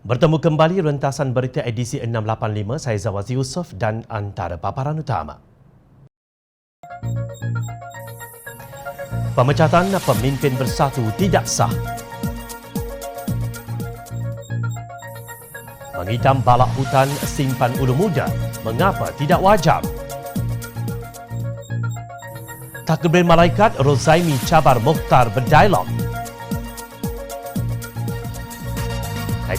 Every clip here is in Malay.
Bertemu kembali rentasan berita edisi 685, saya Zawazi Yusof dan antara paparan utama. Pemecatan pemimpin bersatu tidak sah. Menghitam balak hutan simpan ulu muda, mengapa tidak wajar? Takbir Malaikat Rozaimi cabar Mukhtar berdialog.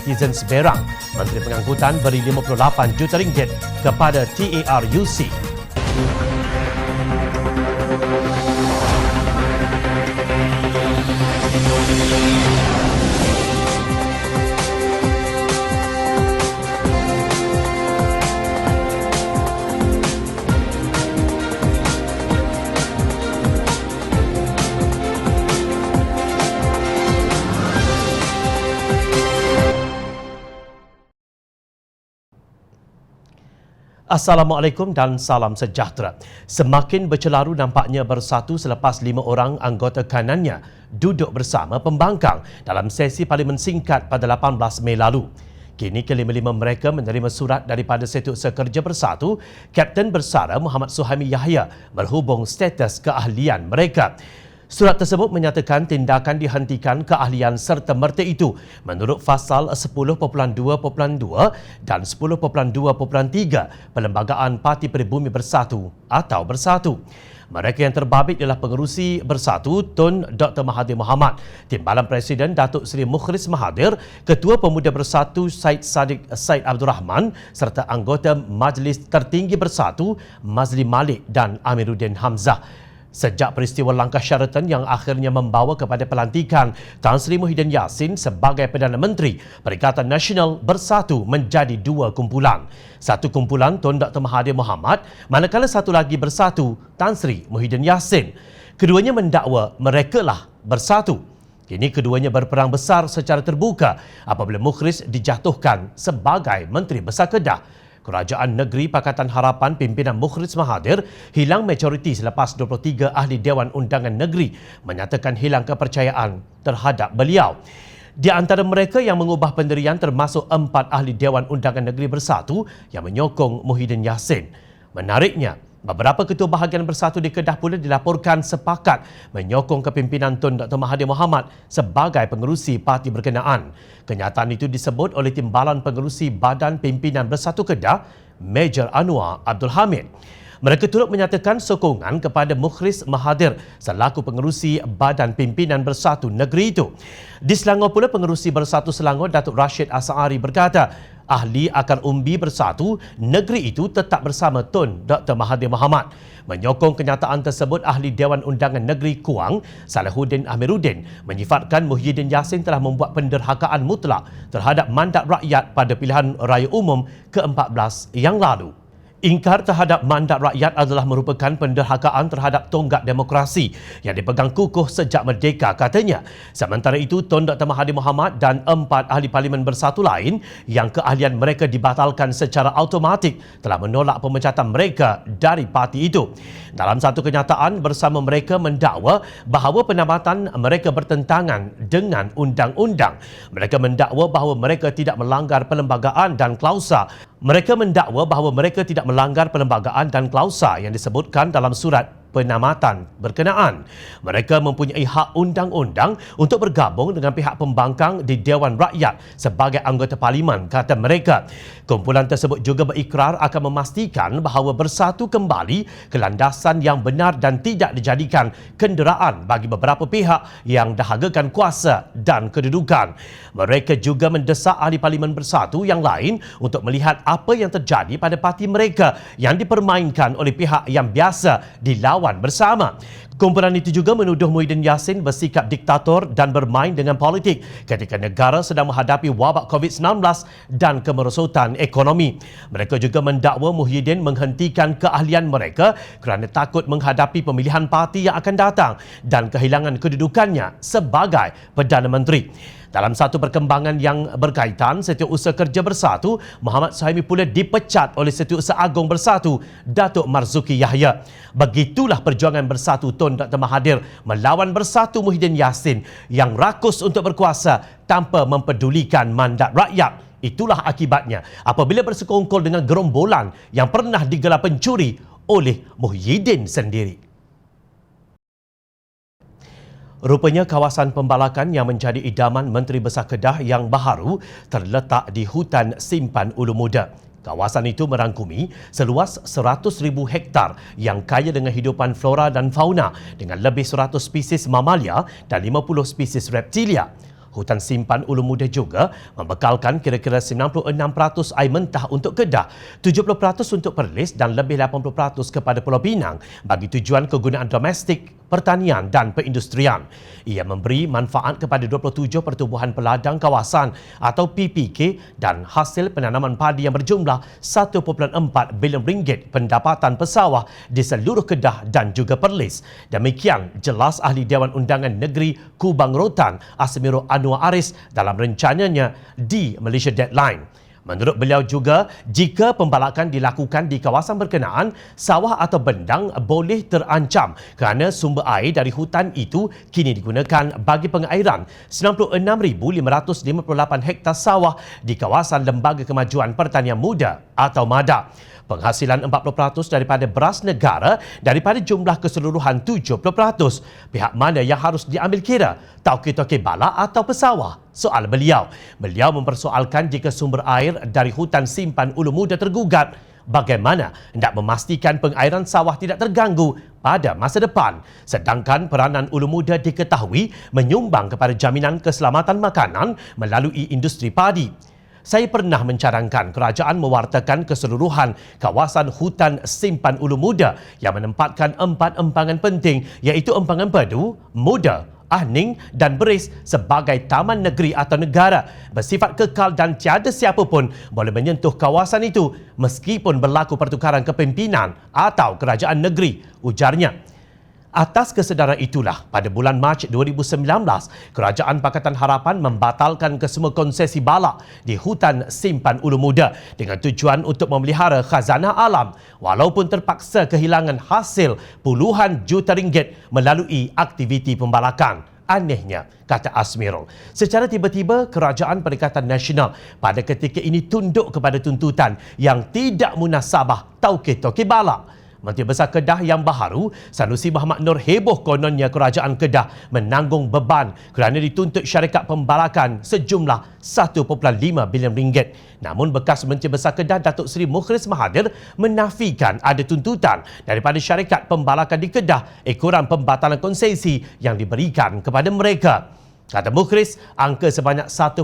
Netizen seberang, Menteri Pengangkutan beri 58 juta ringgit kepada TARUC. Assalamualaikum dan salam sejahtera. Semakin bercelaru nampaknya Bersatu selepas 5 orang anggota kanannya duduk bersama pembangkang dalam sesi parlimen singkat pada 18 Mei lalu. Kini kelima-lima mereka menerima surat daripada Setiausaha Kerja Bersatu, Kapten Bersara Muhammad Suhaimi Yahya berhubung status keahlian mereka. Surat tersebut menyatakan tindakan dihentikan keahlian serta-merta itu menurut Fasal 10.2.2 dan 10.2.3 Perlembagaan Parti Pribumi Bersatu atau Bersatu. Mereka yang terbabit ialah Pengerusi Bersatu Tun Dr. Mahathir Mohamad, Timbalan Presiden Datuk Seri Mukhlis Mahathir, Ketua Pemuda Bersatu Syed Saddiq Syed Abdul Rahman serta anggota Majlis Tertinggi Bersatu Mazli Malik dan Amiruddin Hamzah. Sejak peristiwa langkah syaratan yang akhirnya membawa kepada pelantikan Tan Sri Muhyiddin Yassin sebagai Perdana Menteri, Perikatan Nasional Bersatu menjadi dua kumpulan. Satu kumpulan Tun Dr. Mahathir Mohamad, manakala satu lagi Bersatu Tan Sri Muhyiddin Yassin. Keduanya mendakwa merekalah bersatu. Kini keduanya berperang besar secara terbuka apabila Mukhlis dijatuhkan sebagai Menteri Besar Kedah. Kerajaan Negeri Pakatan Harapan pimpinan Mukhlis Mahathir hilang majoriti selepas 23 ahli Dewan Undangan Negeri menyatakan hilang kepercayaan terhadap beliau. Di antara mereka yang mengubah pendirian termasuk 4 ahli Dewan Undangan Negeri Bersatu yang menyokong Muhyiddin Yassin. Menariknya, beberapa ketua bahagian Bersatu di Kedah pula dilaporkan sepakat menyokong kepimpinan Tun Dr. Mahathir Mohamad sebagai pengerusi parti berkenaan. Kenyataan itu disebut oleh Timbalan Pengerusi Badan Pimpinan Bersatu Kedah, Major Anwar Abdul Hamid. Mereka turut menyatakan sokongan kepada Mukhlis Mahathir selaku pengerusi Badan Pimpinan Bersatu negeri itu. Di Selangor pula, Pengerusi Bersatu Selangor Datuk Rashid As'ari berkata, ahli akar umbi Bersatu negeri itu tetap bersama Tun Dr. Mahathir Mohamad. Menyokong kenyataan tersebut, ahli Dewan Undangan Negeri Kuang, Salahuddin Amiruddin, menyifatkan Muhyiddin Yassin telah membuat penderhakaan mutlak terhadap mandat rakyat pada pilihan raya umum ke-14 yang lalu. Ingkar terhadap mandat rakyat adalah merupakan penderhakaan terhadap tonggak demokrasi yang dipegang kukuh sejak merdeka, katanya. Sementara itu, Tun Dr. Mahathir Mohamad dan 4 ahli parlimen Bersatu lain yang keahlian mereka dibatalkan secara automatik telah menolak pemecatan mereka dari parti itu. Dalam satu kenyataan, bersama mereka mendakwa bahawa penamatan mereka bertentangan dengan undang-undang. Mereka mendakwa bahawa mereka tidak melanggar perlembagaan dan klausa. Mereka mendakwa bahawa mereka tidak melanggar perlembagaan dan klausa yang disebutkan dalam surat penamatan berkenaan. Mereka mempunyai hak undang-undang untuk bergabung dengan pihak pembangkang di Dewan Rakyat sebagai anggota parlimen, kata mereka. Kumpulan tersebut juga berikrar akan memastikan bahawa Bersatu kembali ke landasan yang benar dan tidak dijadikan kenderaan bagi beberapa pihak yang dahagakan kuasa dan kedudukan. Mereka juga mendesak ahli parlimen Bersatu yang lain untuk melihat apa yang terjadi pada parti mereka yang dipermainkan oleh pihak yang biasa dilawan bersama. Kumpulan itu juga menuduh Muhyiddin Yassin bersikap diktator dan bermain dengan politik ketika negara sedang menghadapi wabak COVID-19 dan kemerosotan ekonomi. Mereka juga mendakwa Muhyiddin menghentikan keahlian mereka kerana takut menghadapi pemilihan parti yang akan datang dan kehilangan kedudukannya sebagai Perdana Menteri. Dalam satu perkembangan yang berkaitan, Setiausaha Kerja Bersatu, Muhammad Suhaimi pula dipecat oleh Setiausaha Agong Bersatu, Datuk Marzuki Yahya. Begitulah perjuangan Bersatu Tun Dr. Mahathir melawan Bersatu Muhyiddin Yassin yang rakus untuk berkuasa tanpa mempedulikan mandat rakyat. Itulah akibatnya apabila bersekongkol dengan gerombolan yang pernah digelar pencuri oleh Muhyiddin sendiri. Rupanya kawasan pembalakan yang menjadi idaman Menteri Besar Kedah yang baharu terletak di hutan simpan Ulu Muda. Kawasan itu merangkumi seluas 100,000 hektar yang kaya dengan hidupan flora dan fauna dengan lebih 100 spesies mamalia dan 50 spesies reptilia. Hutan simpan Ulu Muda juga membekalkan kira-kira 96% air mentah untuk Kedah, 70% untuk Perlis dan lebih 80% kepada Pulau Pinang bagi tujuan kegunaan domestik, pertanian dan perindustrian. Ia memberi manfaat kepada 27 pertubuhan peladang kawasan atau PPK dan hasil penanaman padi yang berjumlah 1.4 bilion ringgit pendapatan pesawah di seluruh Kedah dan juga Perlis. Demikian jelas Ahli Dewan Undangan Negeri Kubang Rotan Asmirul Anwar Aris dalam rencananya di Malaysia Deadline. Menurut beliau juga, jika pembalakan dilakukan di kawasan berkenaan, sawah atau bendang boleh terancam kerana sumber air dari hutan itu kini digunakan bagi pengairan 96,558 hektar sawah di kawasan Lembaga Kemajuan Pertanian Muda atau MADA. Penghasilan 40% daripada beras negara daripada jumlah keseluruhan 70%. Pihak mana yang harus diambil kira? Tauke-tauke balak atau pesawah? Soal beliau. Beliau mempersoalkan jika sumber air dari hutan simpan Ulu Muda tergugat, bagaimana hendak memastikan pengairan sawah tidak terganggu pada masa depan. Sedangkan peranan Ulu Muda diketahui menyumbang kepada jaminan keselamatan makanan melalui industri padi. Saya pernah mencadangkan kerajaan mewartakan keseluruhan kawasan hutan simpan Ulu Muda yang menempatkan 4 empangan penting iaitu empangan Pedu, Muda, Ahning dan Beris sebagai taman negeri atau negara bersifat kekal dan tiada siapa pun boleh menyentuh kawasan itu meskipun berlaku pertukaran kepimpinan atau kerajaan negeri, ujarnya. Atas kesedaran itulah, pada bulan Mac 2019, Kerajaan Pakatan Harapan membatalkan kesemua konsesi balak di hutan simpan Ulu Muda dengan tujuan untuk memelihara khazanah alam walaupun terpaksa kehilangan hasil puluhan juta ringgit melalui aktiviti pembalakan. Anehnya, kata Asmirul, secara tiba-tiba Kerajaan Perikatan Nasional pada ketika ini tunduk kepada tuntutan yang tidak munasabah tauke-tauke balak. Menteri Besar Kedah yang baharu, Sanusi Muhammad Nur heboh kononnya Kerajaan Kedah menanggung beban kerana dituntut syarikat pembalakan sejumlah 1.5 bilion ringgit. Namun bekas Menteri Besar Kedah Datuk Seri Mukhris Mahathir menafikan ada tuntutan daripada syarikat pembalakan di Kedah ekoran pembatalan konsesi yang diberikan kepada mereka. Kata Mukhris, angka sebanyak 1.5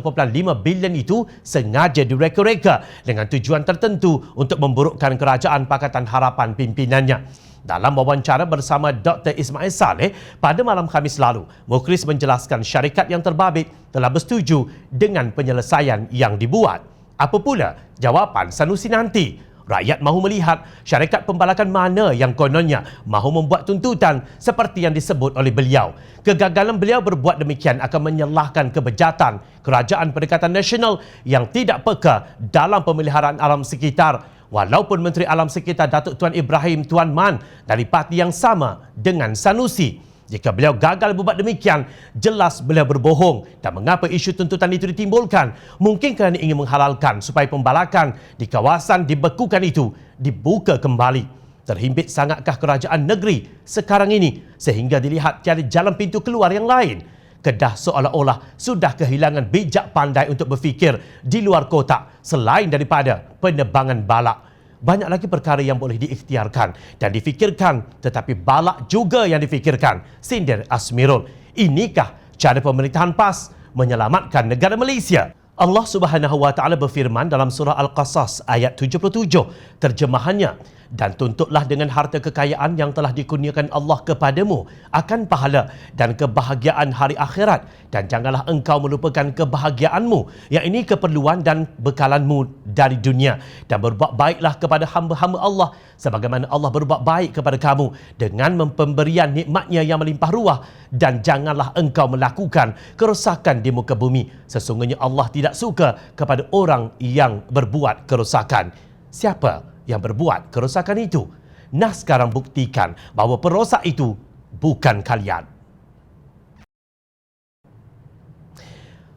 bilion itu sengaja direka-reka dengan tujuan tertentu untuk memburukkan Kerajaan Pakatan Harapan pimpinannya. Dalam wawancara bersama Dr. Ismail Saleh pada malam Khamis lalu, Mukhris menjelaskan syarikat yang terbabit telah bersetuju dengan penyelesaian yang dibuat. Apa pula jawapan Sanusi nanti? Rakyat mahu melihat syarikat pembalakan mana yang kononnya mahu membuat tuntutan seperti yang disebut oleh beliau. Kegagalan beliau berbuat demikian akan menyalahkan kebejatan Kerajaan Perikatan Nasional yang tidak peka dalam pemeliharaan alam sekitar. Walaupun Menteri Alam Sekitar Datuk Tuan Ibrahim Tuan Man dari parti yang sama dengan Sanusi. Jika beliau gagal berbuat demikian, jelas beliau berbohong. Dan mengapa isu tuntutan itu ditimbulkan? Mungkin kerana ingin menghalalkan supaya pembalakan di kawasan dibekukan itu dibuka kembali. Terhimpit sangatkah kerajaan negeri sekarang ini sehingga dilihat tiada jalan pintu keluar yang lain? Kedah seolah-olah sudah kehilangan bijak pandai untuk berfikir di luar kotak selain daripada penerbangan balak. Banyak lagi perkara yang boleh diikhtiarkan dan difikirkan, tetapi balak juga yang difikirkan, sindir Asmirul. Inikah cara pemerintahan PAS menyelamatkan negara Malaysia? Allah Subhanahu Wa Taala berfirman dalam surah Al-Qasas ayat 77, terjemahannya, dan tuntutlah dengan harta kekayaan yang telah dikurniakan Allah kepadamu akan pahala dan kebahagiaan hari akhirat, dan janganlah engkau melupakan kebahagiaanmu, yang ini keperluan dan bekalanmu dari dunia, dan berbuat baiklah kepada hamba-hamba Allah sebagaimana Allah berbuat baik kepada kamu dengan pemberian nikmatnya yang melimpah ruah, dan janganlah engkau melakukan kerosakan di muka bumi. Sesungguhnya Allah tidak suka kepada orang yang berbuat kerosakan. Siapa yang berbuat kerosakan itu? Nah, sekarang buktikan bahawa perosak itu bukan kalian.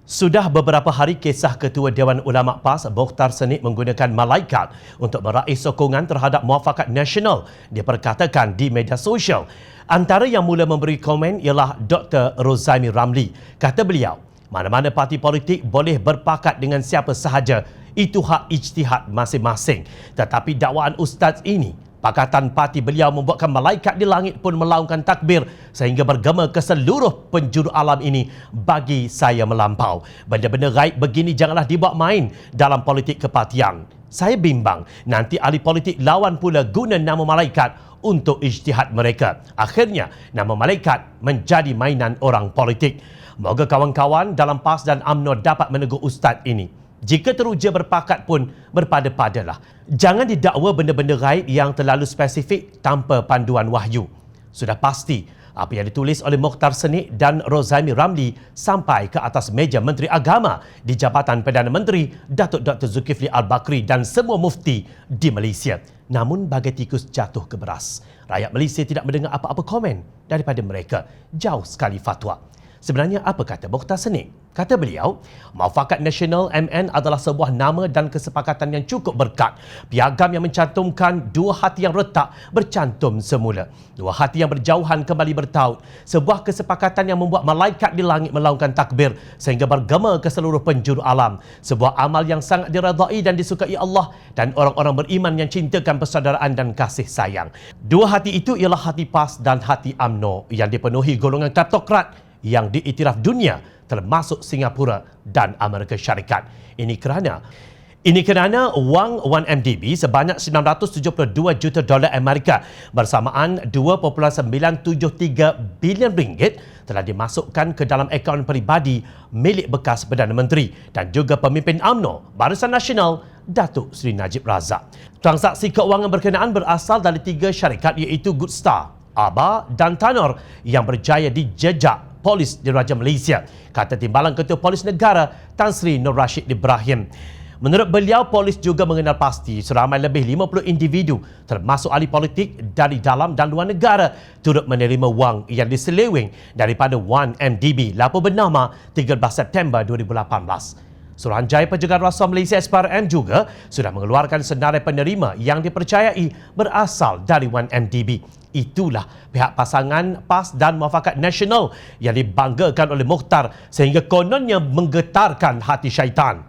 Sudah beberapa hari kisah Ketua Dewan Ulama PAS Mokhtar Senik menggunakan malaikat untuk meraih sokongan terhadap Muafakat Nasional diperkatakan di media sosial. Antara yang mula memberi komen ialah Dr. Rozaimi Ramli. Kata beliau, mana-mana parti politik boleh berpakat dengan siapa sahaja. Itu hak ijtihad masing-masing. Tetapi dakwaan ustaz ini, pakatan parti beliau membuatkan malaikat di langit pun melaungkan takbir sehingga bergema ke seluruh penjuru alam ini bagi saya melampau. Benda-benda gaib begini janganlah dibawa main dalam politik kepartian. Saya bimbang nanti ahli politik lawan pula guna nama malaikat untuk ijtihad mereka. Akhirnya nama malaikat menjadi mainan orang politik. Moga kawan-kawan dalam PAS dan UMNO dapat menegur ustaz ini. Jika teruja berpakat pun berpada-padalah. Jangan didakwa benda-benda gaib yang terlalu spesifik tanpa panduan wahyu. Sudah pasti apa yang ditulis oleh Mokhtar Senik dan Rozaimi Ramli sampai ke atas meja Menteri Agama di Jabatan Perdana Menteri Datuk Dr. Zulkifli Al-Bakri dan semua mufti di Malaysia. Namun bagai tikus jatuh ke beras. Rakyat Malaysia tidak mendengar apa-apa komen daripada mereka. Jauh sekali fatwa. Sebenarnya apa kata Mokhtar Senik? Kata beliau, Muafakat Nasional MN adalah sebuah nama dan kesepakatan yang cukup berkat. Piagam yang mencantumkan dua hati yang retak bercantum semula. Dua hati yang berjauhan kembali bertaut. Sebuah kesepakatan yang membuat malaikat di langit melaungkan takbir sehingga bergema ke seluruh penjuru alam. Sebuah amal yang sangat diredai dan disukai Allah dan orang-orang beriman yang cintakan persaudaraan dan kasih sayang. Dua hati itu ialah hati PAS dan hati UMNO yang dipenuhi golongan kleptokrat yang diiktiraf dunia termasuk Singapura dan Amerika Syarikat. Ini kerana wang 1MDB sebanyak 972 juta dolar Amerika bersamaan 2.973 bilion ringgit telah dimasukkan ke dalam akaun peribadi milik bekas Perdana Menteri dan juga pemimpin UMNO Barisan Nasional Datuk Seri Najib Razak. Transaksi keuangan berkenaan berasal dari tiga syarikat iaitu Good Star, Aba dan Tanor yang berjaya dijejak Polis Diraja Malaysia, kata Timbalan Ketua Polis Negara Tan Sri Nur Rashid Ibrahim. Menurut beliau, polis juga mengenal pasti seramai lebih 50 individu termasuk ahli politik dari dalam dan luar negara turut menerima wang yang diseleweng daripada 1MDB lapor bernama 13 September 2018. Suruhanjaya Pencegahan Rasuah Malaysia SPRM juga sudah mengeluarkan senarai penerima yang dipercayai berasal dari 1MDB. Itulah pihak pasangan PAS dan Muafakat Nasional yang dibanggakan oleh Mokhtar sehingga kononnya menggetarkan hati syaitan.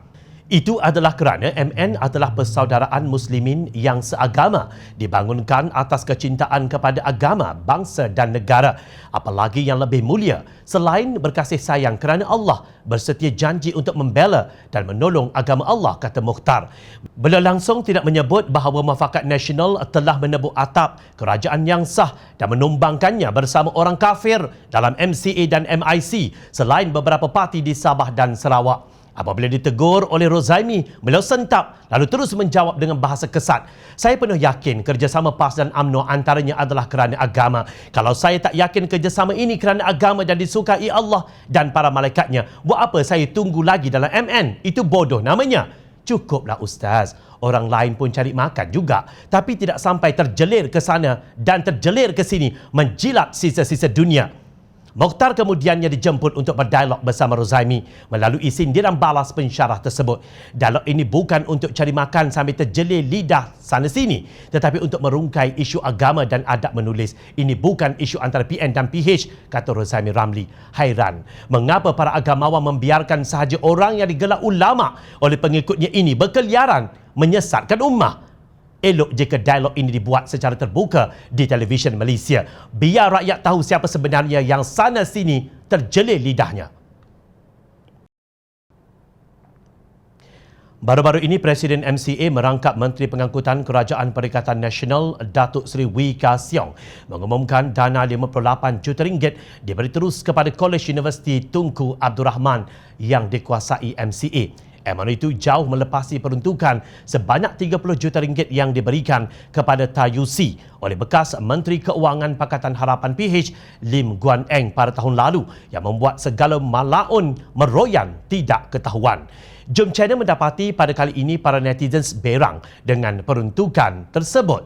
Itu adalah kerana MN adalah persaudaraan muslimin yang seagama dibangunkan atas kecintaan kepada agama, bangsa dan negara. Apalagi yang lebih mulia selain berkasih sayang kerana Allah bersetia janji untuk membela dan menolong agama Allah, kata Mokhtar. Beliau langsung tidak menyebut bahawa Muafakat Nasional telah menebuk atap kerajaan yang sah dan menumbangkannya bersama orang kafir dalam MCA dan MIC selain beberapa parti di Sabah dan Sarawak. Apabila ditegur oleh Rozaimi, beliau sentap lalu terus menjawab dengan bahasa kesat. Saya penuh yakin kerjasama PAS dan UMNO antaranya adalah kerana agama. Kalau saya tak yakin kerjasama ini kerana agama dan disukai Allah dan para malaikatnya, buat apa saya tunggu lagi dalam MN? Itu bodoh namanya. Cukuplah Ustaz. Orang lain pun cari makan juga. Tapi tidak sampai terjelir ke sana dan terjelir ke sini menjilat sisa-sisa dunia. Mokhtar kemudiannya dijemput untuk berdialog bersama Rozaimi melalui sindiran balas pensyarah tersebut. Dialog ini bukan untuk cari makan sambil terjelir lidah sana-sini, tetapi untuk merungkai isu agama dan adab menulis. Ini bukan isu antara PN dan PH, kata Rozaimi Ramli. Hairan, mengapa para agamawan membiarkan sahaja orang yang digelar ulama oleh pengikutnya ini berkeliaran menyesatkan ummah? Elok jika dialog ini dibuat secara terbuka di televisyen Malaysia. Biar rakyat tahu siapa sebenarnya yang sana sini terjelir lidahnya. Baru-baru ini Presiden MCA merangkap Menteri Pengangkutan Kerajaan Perikatan Nasional Datuk Seri Wee Ka Siong mengumumkan dana 58 juta ringgit diberi terus kepada Kolej Universiti Tunku Abdul Rahman yang dikuasai MCA. Amaran itu jauh melepasi peruntukan sebanyak 30 juta ringgit yang diberikan kepada TAYUSI oleh bekas Menteri Keuangan Pakatan Harapan PH Lim Guan Eng pada tahun lalu yang membuat segala malaun meroyan tidak ketahuan. Jom Channel mendapati pada kali ini para netizens berang dengan peruntukan tersebut.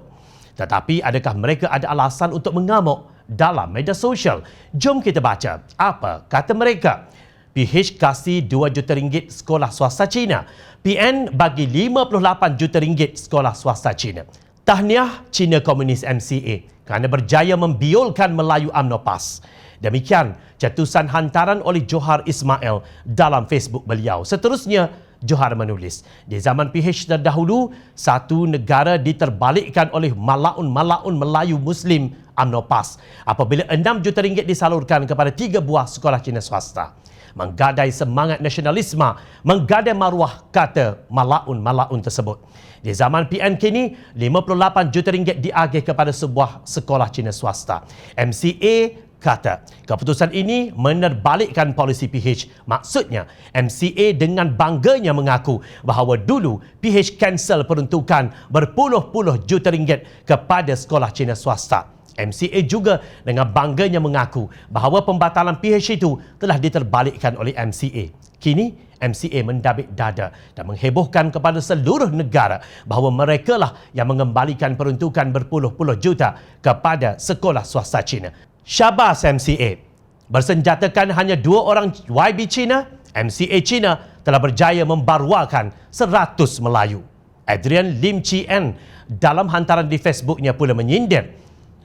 Tetapi adakah mereka ada alasan untuk mengamuk dalam media sosial? Jom kita baca apa kata mereka. PH kasih 2 juta ringgit sekolah swasta Cina. PN bagi 58 juta ringgit sekolah swasta Cina. Tahniah Cina Komunis MCA kerana berjaya membiolkan Melayu UMNO PAS. Demikian cetusan hantaran oleh Johar Ismail dalam Facebook beliau. Seterusnya, Johar menulis, di zaman PH terdahulu, satu negara diterbalikkan oleh malaun-malaun Melayu Muslim UMNO PAS apabila 6 juta ringgit disalurkan kepada 3 buah sekolah Cina swasta. Menggadai semangat nasionalisme, menggadai maruah, kata malaun-malaun tersebut. Di zaman PN kini, 58 juta ringgit diagih kepada sebuah sekolah Cina swasta. MCA kata, keputusan ini menerbalikkan polisi PH. Maksudnya, MCA dengan bangganya mengaku bahawa dulu PH cancel peruntukan berpuluh-puluh juta ringgit kepada sekolah Cina swasta. MCA juga dengan bangganya mengaku bahawa pembatalan PH itu telah diterbalikkan oleh MCA. Kini, MCA mendabik dada dan menghebohkan kepada seluruh negara bahawa merekalah yang mengembalikan peruntukan berpuluh-puluh juta kepada sekolah swasta Cina. Syabas MCA. Bersenjatakan hanya 2 orang YB Cina, MCA Cina telah berjaya membaruakan 100 Melayu. Adrian Lim Chi En dalam hantaran di Facebooknya pula menyindir,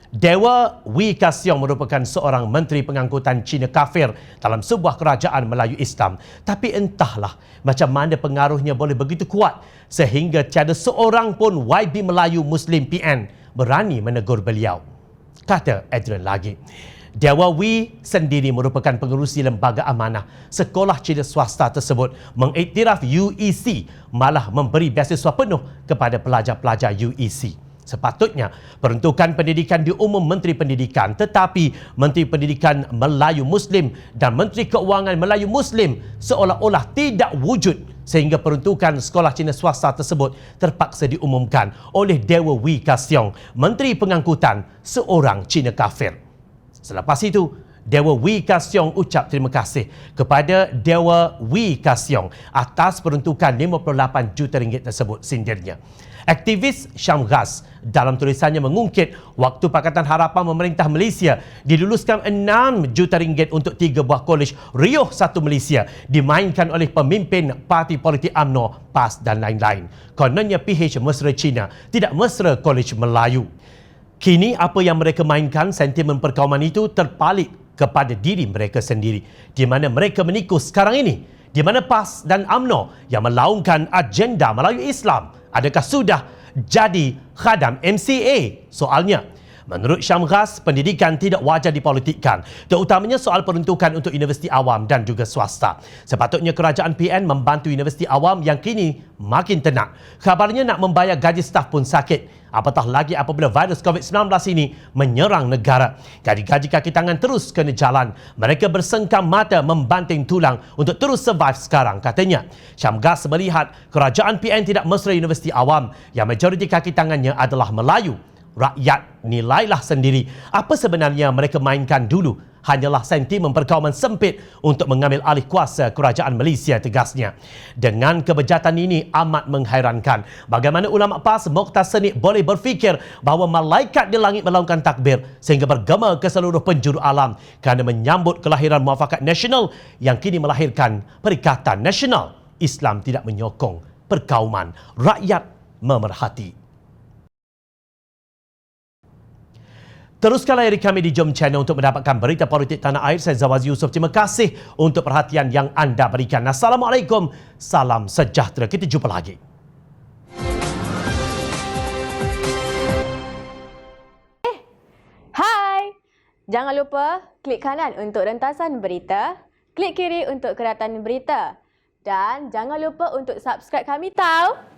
Dewa Wee Ka Siong merupakan seorang menteri pengangkutan Cina kafir dalam sebuah kerajaan Melayu Islam. Tapi entahlah macam mana pengaruhnya boleh begitu kuat sehingga tiada seorang pun YB Melayu Muslim PN berani menegur beliau. Kata Adrian lagi, Dewa Wee sendiri merupakan pengerusi lembaga amanah. Sekolah Cina swasta tersebut mengiktiraf UEC, malah memberi beasiswa penuh kepada pelajar-pelajar UEC. Sepatutnya peruntukan pendidikan diumum Menteri Pendidikan, tetapi Menteri Pendidikan Melayu Muslim dan Menteri Keuangan Melayu Muslim seolah-olah tidak wujud sehingga peruntukan sekolah Cina swasta tersebut terpaksa diumumkan oleh Dewa Wee Ka Siong, Menteri Pengangkutan seorang Cina kafir. Selepas itu, Dewa Wee Ka Siong ucap terima kasih kepada Dewa Wee Ka Siong atas peruntukan 58 juta ringgit tersebut, sindirnya. Aktivis Syamghas dalam tulisannya mengungkit waktu Pakatan Harapan Pemerintah Malaysia diluluskan 6 juta ringgit untuk 3 buah kolej Riuh 1 Malaysia dimainkan oleh pemimpin parti politik UMNO, PAS dan lain-lain. Kononnya PH mesra Cina, tidak mesra kolej Melayu. Kini apa yang mereka mainkan, sentimen perkauman itu terpalit kepada diri mereka sendiri, di mana mereka meniku sekarang ini, di mana PAS dan UMNO yang melaungkan agenda Melayu Islam adakah sudah jadi khadam MCA? Soalnya, menurut Syamghas, pendidikan tidak wajar dipolitikkan, terutamanya soal peruntukan untuk universiti awam dan juga swasta. Sepatutnya kerajaan PN membantu universiti awam yang kini makin tenat. Kabarnya nak membayar gaji staf pun sakit. Apatah lagi apabila virus COVID-19 ini menyerang negara. Gaji-gaji kaki tangan terus kena jalan. Mereka bersengkam mata membanting tulang untuk terus survive sekarang, katanya. Syamghas melihat kerajaan PN tidak mesra universiti awam yang majoriti kaki tangannya adalah Melayu. Rakyat nilailah sendiri apa sebenarnya mereka mainkan dulu. Hanyalah sentimen perkauman sempit untuk mengambil alih kuasa kerajaan Malaysia, tegasnya. Dengan kebejatan ini amat menghairankan bagaimana ulama PAS Mokhtar Senik boleh berfikir bahawa malaikat di langit melaungkan takbir sehingga bergema ke seluruh penjuru alam kerana menyambut kelahiran muafakat nasional yang kini melahirkan Perikatan Nasional. Islam tidak menyokong perkauman, rakyat memerhati. Teruskan layari kami di Jom Channel untuk mendapatkan berita politik tanah air. Saya Zawaz Yusof. Terima kasih untuk perhatian yang anda berikan. Assalamualaikum. Salam sejahtera. Kita jumpa lagi. Hai! Jangan lupa klik kanan untuk rentasan berita, klik kiri untuk keratan berita. Dan jangan lupa untuk subscribe kami tau.